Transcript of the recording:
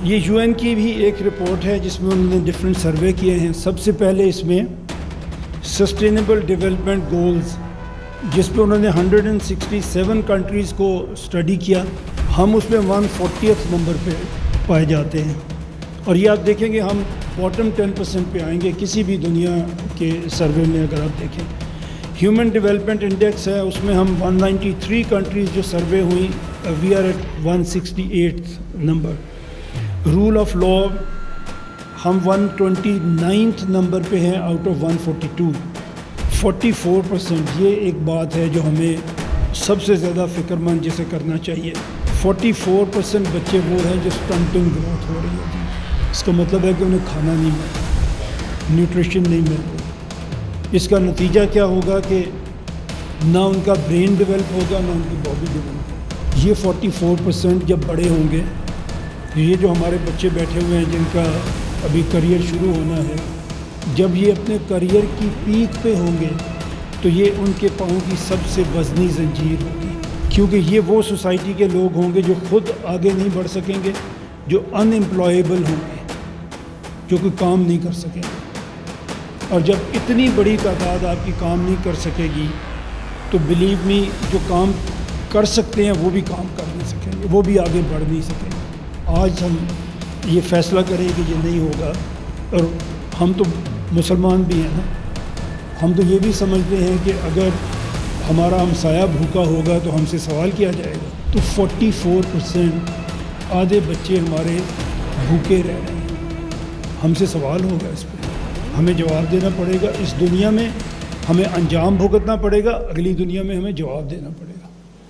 یہ UN کی بھی ایک رپورٹ ہے جس میں انہوں نے ڈفرینٹ سروے کیے ہیں. سب سے پہلے اس میں سسٹینیبل ڈیولپمنٹ گولز جس پہ انہوں نے 167 کنٹریز کو اسٹڈی کیا. ہم اس میں 140th نمبر پہ پائے جاتے ہیں اور یہ آپ دیکھیں گے ہم باٹم 10% پہ آئیں گے کسی بھی دنیا کے سروے میں. اگر آپ دیکھیں ہیومن ڈیولپمنٹ انڈیکس ہے اس میں ہم 193 کنٹریز جو سروے ہوئی, we are at 168 number. Rule of law ہم 129 نمبر پہ ہیں آؤٹ آف 142. 44% یہ ایک بات ہے جو ہمیں سب سے زیادہ فکر مند جسے کرنا چاہیے. 44% بچے وہ ہیں جو سٹنٹنگ گروتھ ہو رہی ہے. اس کا مطلب ہے کہ انہیں کھانا نہیں ملتا, نیوٹریشن نہیں ملتا. اس کا نتیجہ کیا ہوگا کہ نہ ان کا برین ڈیولپ ہوگا نہ ان کی باڈی ڈیولپ ہوگا. یہ 44% جب بڑے ہوں گے, یہ جو ہمارے بچے بیٹھے ہوئے ہیں جن کا ابھی کریئر شروع ہونا ہے, جب یہ اپنے کریئر کی پیک پہ ہوں گے تو یہ ان کے پاؤں کی سب سے وزنی زنجیر ہوگی, کیونکہ یہ وہ سوسائٹی کے لوگ ہوں گے جو خود آگے نہیں بڑھ سکیں گے, جو ان امپلائیبل ہوں گے, جو کوئی کام نہیں کر سکیں گے. اور جب اتنی بڑی تعداد آپ کی کام نہیں کر سکے گی تو بلیو می جو کام کر سکتے ہیں وہ بھی کام کر نہیں سکیں گے, وہ بھی آگے بڑھ نہیں سکیں گے. آج ہم یہ فیصلہ کریں کہ یہ نہیں ہوگا, اور ہم تو مسلمان بھی ہیں نا, ہم تو یہ بھی سمجھتے ہیں کہ اگر ہمارا ہمسایہ بھوکا ہوگا تو ہم سے سوال کیا جائے گا. تو 44% آدھے بچے ہمارے بھوکے رہ رہے ہیں, ہم سے سوال ہوگا, اس پہ ہمیں جواب دینا پڑے گا. اس دنیا میں ہمیں انجام بھگتنا پڑے گا, اگلی دنیا میں ہمیں جواب دینا پڑے گا.